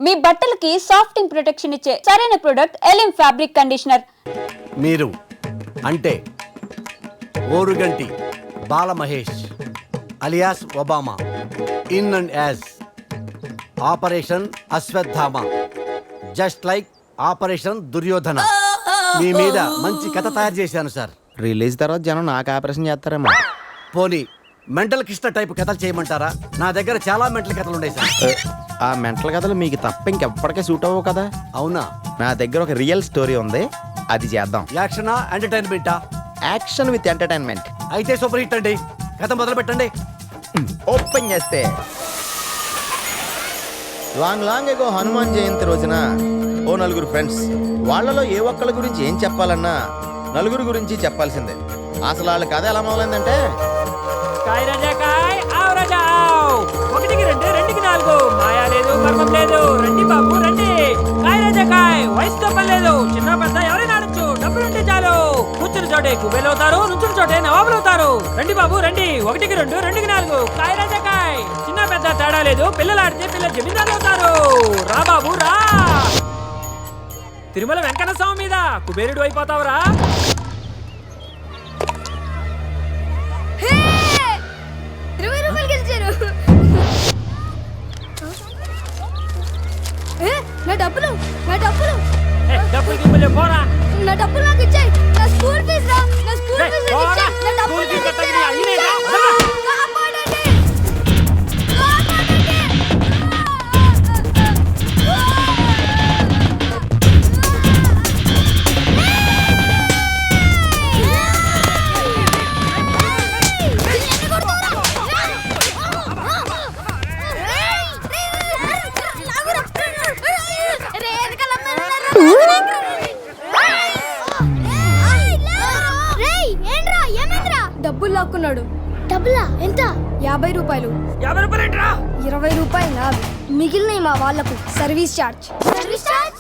మీ బట్టలకి సాఫ్టింగ్ ప్రొటెక్షన్ ఇచ్చే సరైన ప్రొడక్ట్ ఎలిమ్ ఫ్యాబ్రిక్ కండిషనర్. మీరు అంటే Oruganti Bala Mahesh alias Obama in and as operation Ashwatthama, just like operation Duryodhana. మీ మీద మంచి కథ తయారు చేశాను సార్. రిలీజ్ తర్వాత జనం నాకు ఆపరేషన్ చేస్తారేమో. పోనీ మెంటల్ కృష్ణ టైప్ కథలు చేయమంటారా? నా దగ్గర చాలా మెంటల్ కథలు ఉన్నాయి సార్. ఆ మెంటల్ కథలు మీకు తప్ప ఇంకెప్పటికే సూట్ అవ్వవు కదా. అవునా? నా దగ్గర ఒక రియల్ స్టోరీ ఉంది, అది చేద్దాం. యాక్షనా ఎంటర్టైన్మెంటా? Action with entertainment. అయితే సూపర్ హిట్ అండి, కథ మొదలు పెట్టండి. ఓపెన్ చేస్తే లాంగ్ ఎగో హనుమాన్ జయంతి రోజున ఓ నలుగురు ఫ్రెండ్స్, వాళ్ళలో ఏ ఒక్కళ్ళ గురించి ఏం చెప్పాలన్నా నలుగురు గురించి చెప్పాల్సిందే. అసలు వాళ్ళ కథ ఎలా మొదలైందంటే, కాయ్ రాజా కాయ్, ఆవ్ రాజా ఆవ్, 1కి 2 2కి 4, మాయా లేదు మర్మం లేదు, రండి బాబు రండి. కాయ్ రాజా కాయ్, వయసుతో పని లేదు, చిన్న పెద్ద ఎవరైనా ఆడొచ్చు, డబ్బులుంటే చాలు. కూర్చుని చోటే కుబేలు అవుతారు, నుంచుని చోటే నవాబులు అవుతారు. రండి బాబు రండి, 1కి 2 2కి 4, కాయ్ రాజా కాయ్, చిన్న పెద్ద తేడా లేదు, పిల్లలు ఆడితే పిల్లలు జమీందారులు అవుతారు. రా బాబు రా, తిరుమల వెంకన్న స్వామి మీద కుబేరుడు అయిపోతావురా. డబ్బులు గిబ్బులు పోరా. నా డబ్బులు నాకు ఇచ్చేయ్. నా స్కూల్ ఫీజు రా, నా స్కూల్ ఫీజు నాకు ఇచ్చేయ్. నా డబ్బులు నాకు ఇచ్చేయ్ రా. కాపాడండి, కాపాడండి. డబ్బులు లాక్కున్నాడు. డబ్బులా? ఎంత? 50 రూపాయలు. 50 రూపాయలు ఏంట్రా? 20 రూపాయలు నావి, మిగిలినవి మా వాళ్ళకు సర్వీస్ ఛార్జ్. Service charge?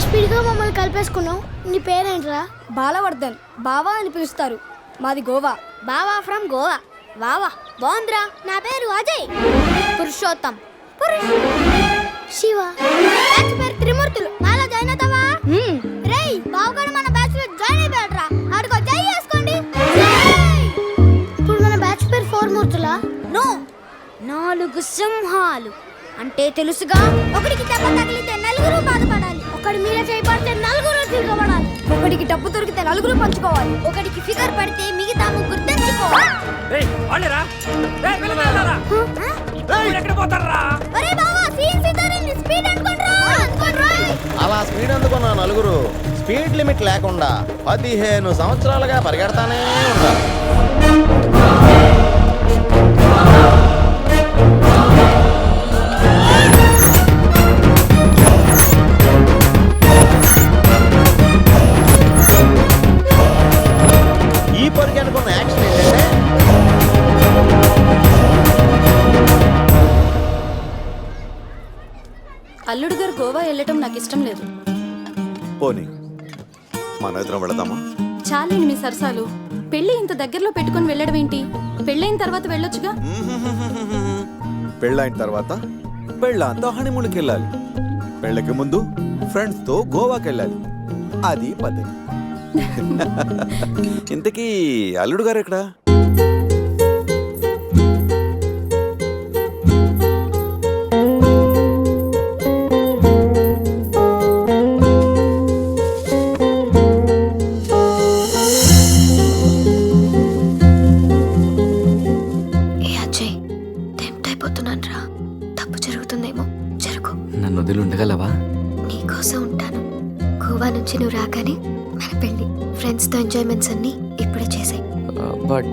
స్పీడ్గా మమ్మల్ని కలిపేసుకున్నావు. నీ పేరేంట్రా? బాలవర్ధన్. బావా అని పిలుస్తారు. మాది గోవా. బావా ఫ్రమ్ గోవా. వావా బాగుందిరా. నా పేరు అజయ్. పురుషోత్తం. శివ. బ్యాచ్ పేరు త్రిమూర్తులు. నాలో జాయిన్ అవుతావా? రేయ్ బావగాడు మన బ్యాచ్ లో జాయిన్ అయిపోయాడురా. ఆడికో జై చేసుకోండి. ఇప్పుడు మన బ్యాచ్ పేరు 4 మూర్తులా? నో, 4 సింహాలు. అంటే తెలుసుగా, ఒకడికి దెబ్బ తగిలితే నలుగురు బాధపడాలి, ఒకడి మీద చేయబడితే నలుగురు తిరగబడాలి, ఒకడికి డబ్బు దొరికితే నలుగురు పంచుకోవాలి, ఒకడికి ఫిగర్ పడితే మిగతా ముగ్గురు తెచ్చుకోవాలి. ఏయ్ వాళ్ళేరా, ఏయ్ పిల్లలారా, ఏయ్ ఎక్కడ పోతారా? అరే బావా, సీన్ సితారిని స్పీడ్ అనుకోండ్రా. అలా స్పీడ్ అందుకున్న నలుగురు స్పీడ్ లిమిట్ లేకుండా 15 సంవత్సరాలుగా పరిగెడతానే ఉన్నారు. ఈ పరిగె అనుకున్న యాక్షన్ ఏంటంటే, అల్లుడు గారు గోవా వెళ్ళటం నాకు ఇష్టం లేదు. పోనీ మన ఇద్దరం వెళదామా? చాలండి మీ సరసాలు. పెళ్లి ఇంత దగ్గరలో పెట్టుకుని వెళ్ళడం ఏంటి? పెళ్ళైన తర్వాత వెళ్ళొచ్చుగా. పెళ్ళైన తర్వాత పెళ్ళాంతో హనీమూన్కి వెళ్ళాలి. పెళ్ళకి ముందు ఫ్రెండ్స్ తో గోవాకి వెళ్ళాలి. అది పద్ధతి. ఇంతకీ అల్లుడు గారు ఎక్కడా? నన్ను వదిలి ఉండగలవా? నీకోసం ఉంటాను. గోవా నుంచి నువ్వు రాగానే మన పెళ్లి. ఫ్రెండ్స్ తో ఎంజాయ్మెంట్స్ అన్ని ఇప్పుడే చేసాయి. బట్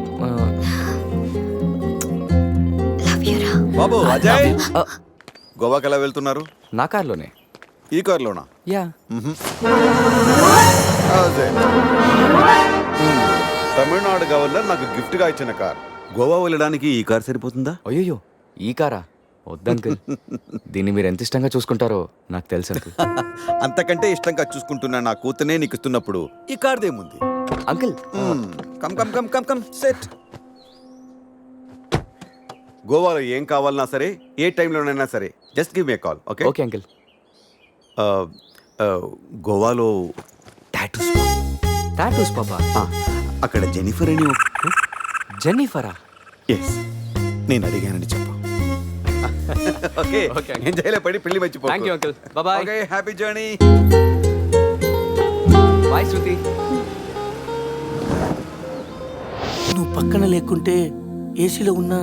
లవ్ యు రా. బాబు అజయ్, గోవాకి ఎలా వెళ్తున్నారు? నా కార్లోనే. ఈ కార్లోనా? యా. అజయ్, తమిళనాడు గవర్నర్ నాకు గిఫ్ట్ గా ఇచ్చిన కార్. గోవా వెళ్ళడానికి ఈ కార్ సరిపోతుందా? అయ్యో, ఈ కారా? వద్దంకుల్, దీన్ని మీరు ఎంత ఇష్టంగా చూసుకుంటారో నాకు తెలుసు అంకుల్. అంతకంటే ఇష్టంగా చూసుకుంటున్నా నా కూతునే నీకు ఇస్తున్నప్పుడు ఈ కార్దేముంది? Uncle come come come come come set. గోవాలో ఏం కావాలన్నా సరే ఏ టైంలోనైనా సరే just give me call okay okay uncle. గోవాలో టాటూస్ టాటూస్ పాపా. అక్కడ జెనిఫర్ అని జెన్నిఫరా? ఎస్ నేను అడిగానని చెప్పు. Okay Okay. ఎంజాయ్లో పడి పెళ్లి మర్చిపో. Thank you uncle. Bye. Okay happy journey. Bye Shruti. నువ్వు పక్కన లేకుంటే ఏసీలో ఉన్న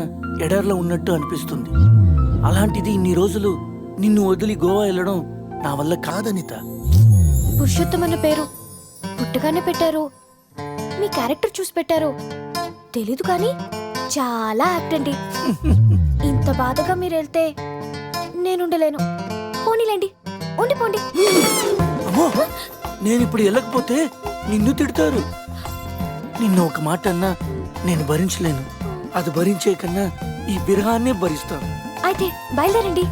ఎడార్లో ఉన్నట్టు అనిపిస్తుంది. అలాంటిది ఇన్ని రోజులు నిన్ను వదిలి గోవా వెళ్ళడం నా వల్ల కాదనిత. పురుషోత్తం అన్న పేరు పుట్టగానే పెట్టారు, మీ క్యారెక్టర్ చూసి పెట్టారు తెలీదు కానీ చాలా యాక్ట్ అండి. ఇంత బాధగా మీరు వెళ్తే నేనుండలేను. పోనీలేండి, ఉండిపోండి. అమ్మో, నేను ఇప్పుడు వెళ్ళకపోతే నిన్ను తిడతారు. నిన్ను ఒక మాట అన్నా నేను భరించలేను. అది భరించే కన్నా ఈ విరహాన్నే భరిస్తాను. అయితే బయలుదేరండి.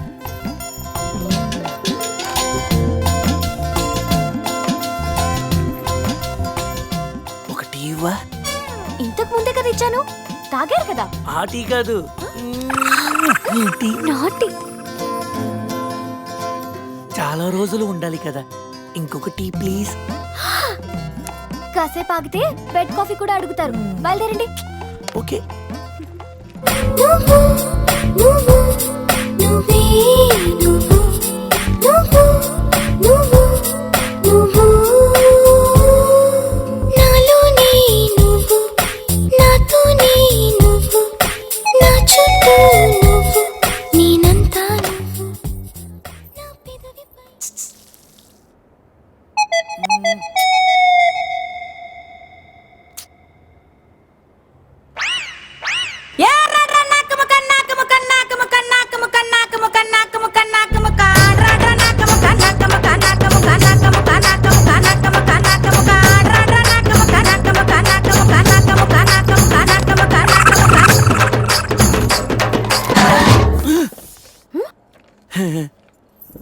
ఒకటి ఇవ్వా? ఇంతకు ముందే కదా ఇచ్చాను, తాగారు కదా. ఆ టీ కాదు, ఈ టీ. నాటి చాలా రోజులు ఉండాలి కదా, ఇంకొక టీ ప్లీజ్. కాసేపు ఆగితే బెడ్ కాఫీ కూడా అడుగుతారు. బయలుదేరండి. ఓకే.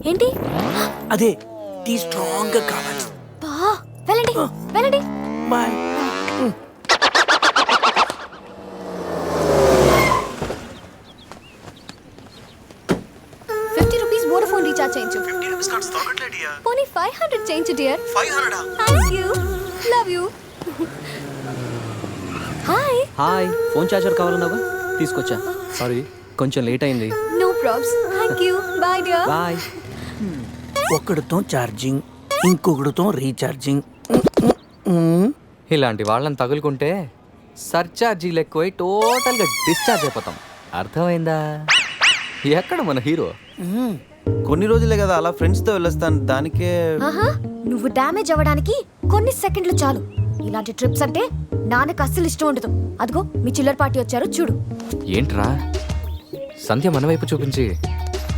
ఏంటి? అదే టీ స్ట్రాంగ్ గా కావాలి. బా, వెళ్ళండి వెళ్ళండి. బాయ్. ₹50 వోడాఫోన్ రీఛార్జ్ చేయించు. పోనీ 500 చేయించు dear. 500. Thank you, love you. Hi. Hi, phone charger కావాలన్నావా? తీసుకొచ్చా. సారీ, కొంచెం లేట్ అయింది. No probs. Thank you. Bye dear. Bye. ఒకడితో ఛార్జింగ్, ఇంకొకడితో రీఛార్జింగ్. ఇలాంటి వాళ్ళని తగులుకుంటే సర్చార్జీలు ఎక్కువై టోటల్గా డిశ్చార్జ్ అయిపోతాం. అర్థమైందా? ఎక్కడ మన హీరో? కొన్ని రోజులే కదా అలా ఫ్రెండ్స్తో వెళ్ళొస్తాను, దానికే. ఆహా, నువ్వు డ్యామేజ్ అవ్వడానికి కొన్ని సెకండ్లు చాలు. ఇలాంటి ట్రిప్స్ అంటే నాన్నకు అస్సలు ఇష్టం ఉండదు. అదిగో మీ చిల్లర పార్టీ వచ్చారు చూడు. ఏంట్రా సంధ్య మన వైపు చూపించి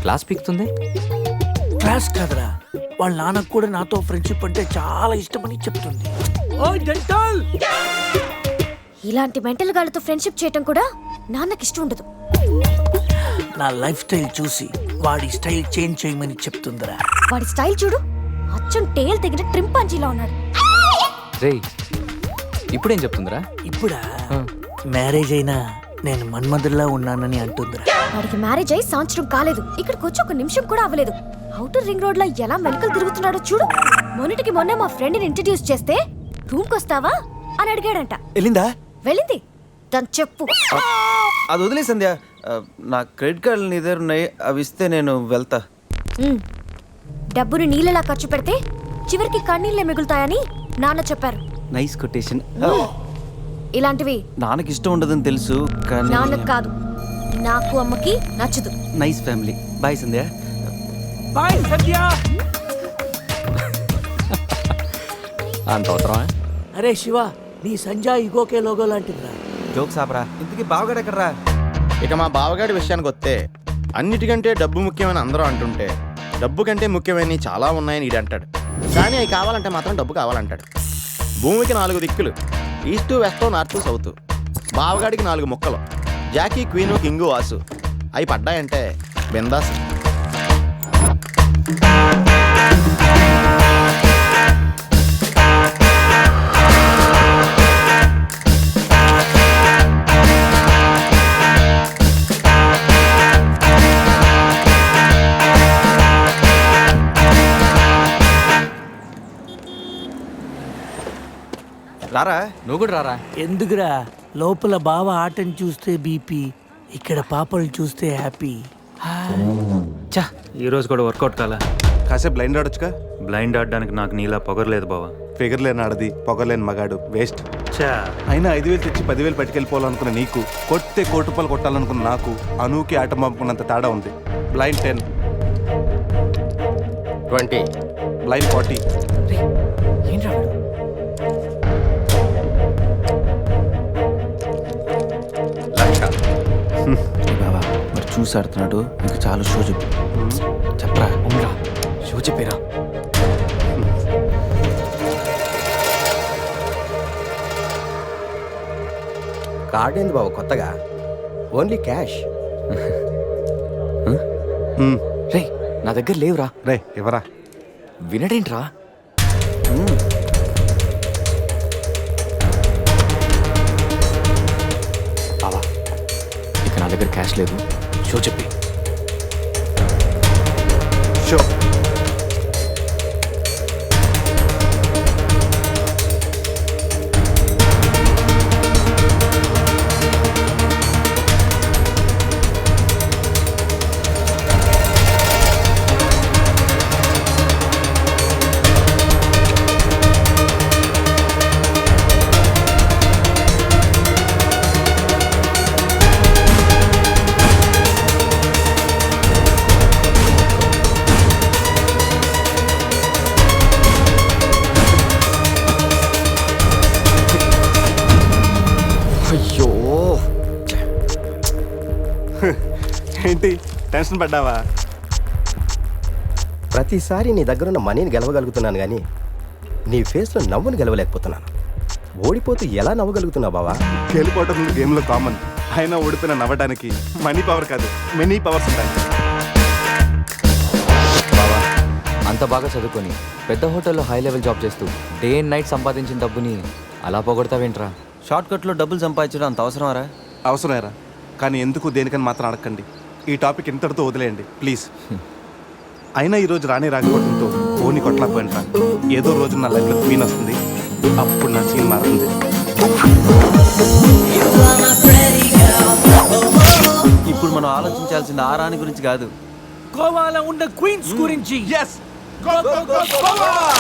క్లాస్ పీకుతుంది? క్లాస్ కాదురా, వాళ్ళ నాన్నకు కూడా నాతో ఫ్రెండ్షిప్ అంటే చాలా ఇష్టమని చెప్తుంది. ఇలాంటి మెంటల్ గాళ్ళతో ఫ్రెండ్షిప్ చేయటం కూడా నాన్నకి ఇష్టం ఉండదు. నా లైఫ్ స్టైల్ చూసి వాడి స్టైల్ చేంజ్ చేయమని చెప్తుందిరా. వాడి స్టైల్ చూడు, అచ్చం టేల్ తెగిన ట్రింపాంజీలా ఉన్నాడు. రేయ్, ఇప్పుడేం చెప్తుందిరా? ఇప్పుడా? మ్యారేజ్ అయినా నేను మన్మధుల్లా ఉన్నానని అంటుందిరా. వాడికి మ్యారేజ్ అయి సంవత్సరం కాలేదు, ఇక్కడికి వచ్చి ఒక నిమిషం కూడా అవ్వలేదు. అవుటర్ రింగ్ రోడ్ లో ఎలా మెలకలు తిరుగుతున్నాడో చూడు. మొన్నటికి మొన్న మా ఫ్రెండ్ ని ఇంట్రడ్యూస్ చేస్తే రూమ్ కొస్తావా అని అడిగాడంట. వెళ్ళిందా? వెళ్ళింది. దాని చెప్పు. అది వదిలే సంధ్య, నా క్రెడిట్ కార్డులు నీ దగ్గర ఉన్నాయి, అవి ఇస్తే నేను వెళ్తా. డబ్బుని నీళ్ళలా ఖర్చు పెడితే చివరికి కన్నీళ్ళే మిగులుతాయని నాన్న చెప్పారు. Nice quotation. ఇలాంటివి నాన్నకి ఇష్టం ఉండదని తెలుసు కానీ. నాన్నకు కాదు, నాకు అమ్మకి నచ్చదు. Nice family. బాయ్ సంధ్య. బాయ్ సత్య. అంత అవసరమా? అరే శివ, నీ సంజయ్ ఇగోకే లోగో లాంటిదిరా. జోక్స్ ఆపరా. ఇంతకీ బావగాడు ఎక్కడరా? ఇక మా బావగాడి విషయానికి వస్తే, అన్నిటికంటే డబ్బు ముఖ్యమని అందరూ అంటుంటే, డబ్బు కంటే ముఖ్యమైనవి చాలా ఉన్నాయని ఈడు అంటాడు. కానీ అవి కావాలంటే మాత్రం డబ్బు కావాలంటాడు. భూమికి 4 దిక్కులు, ఈస్ట్ వెస్ట్ నార్త్ సౌత్. బావగాడికి 4 ముక్కలు, జాకీ, క్వీను, కింగు, వాసు. అవి పడ్డాయంటే బిందాస్. రారా. నువ్వు కూడా రారా. ఎందుకురా లోపల బావ ఆటను చూస్తే బీపీ, ఇక్కడ పాపలు చూస్తే హ్యాపీ. చా, ఈ రోజు కూడా వర్కౌట్ కాలా. కాసేపు బ్లైండ్ ఆడొచ్చుగా. బ్లైండ్ ఆడడానికి నాకు నీలా పొగరలేదు బావా. ఫిగర్ లేని ఆడది, పొగలేని మగాడు, వేస్ట్. చా, అయినా 5,000 తెచ్చి 10,000 పట్టుకెళ్ళిపోవాలనుకున్న నీకు, కొట్టే కోటి రూపాయలు కొట్టాలనుకున్న నాకు అనూకి ఆట పంపుకున్నంత తేడా ఉంది. Blind 10, 20, blind 40. ఏంట్రా వీడు? లక్ష. బావా మరి చూసి ఆడుతున్నాడు, ఇంకా చాలు షో చెప్పు. చెప్పరా, ఉండరా, షో చెప్పేరా. కార్డ్ ఏంది బాబు కొత్తగా? Only cash. రే, నా దగ్గర లేవురా. రే ఎవరా? వినడేంట్రా? బావా, ఇక నా దగ్గర క్యాష్ లేదు. షో చెప్పి. షో. అయ్యో, ఏంటి టెన్షన్ పడ్డావా? ప్రతిసారి నీ దగ్గరున్న మనీని గెలవగలుగుతున్నాను కానీ నీ ఫేస్లో నవ్వును గెలవలేకపోతున్నాను. ఓడిపోతూ ఎలా నవ్వగలుగుతున్నావు బావా? గెలిపోవడం గేమ్లో కామన్. అయినా ఓడిపోయిన నవ్వడానికి మనీ పవర్ కాదు, మెనీ పవర్స్ ఉంటాయి. బావా, అంత బాగా చదువుకొని పెద్ద హోటల్లో హై లెవెల్ జాబ్ చేస్తూ డే అండ్ నైట్ సంపాదించిన డబ్బుని అలా పోగొడతావేంట్రా? షార్ట్ కట్లో డబ్బులు సంపాదించడం అంత అవసరమారా? అవసరమేరా, కానీ ఎందుకు దేనికని మాత్రం అడగండి. ఈ టాపిక్ ఇంతటితో వదిలేయండి ప్లీజ్. అయినా ఈరోజు రాణి రాకపోవడంతో ఓని కొట్టలేకపోయినరా. ఏదో రోజు నా లైఫ్లో క్వీన్ వస్తుంది, అప్పుడు నా సీన్ మారుతుంది. ఇప్పుడు మనం ఆలోచించాల్సింది ఆ రాణి గురించి కాదు, గోవాలో ఉన్న క్వీన్స్ గురించి. Yes! Go, go, go, Goa!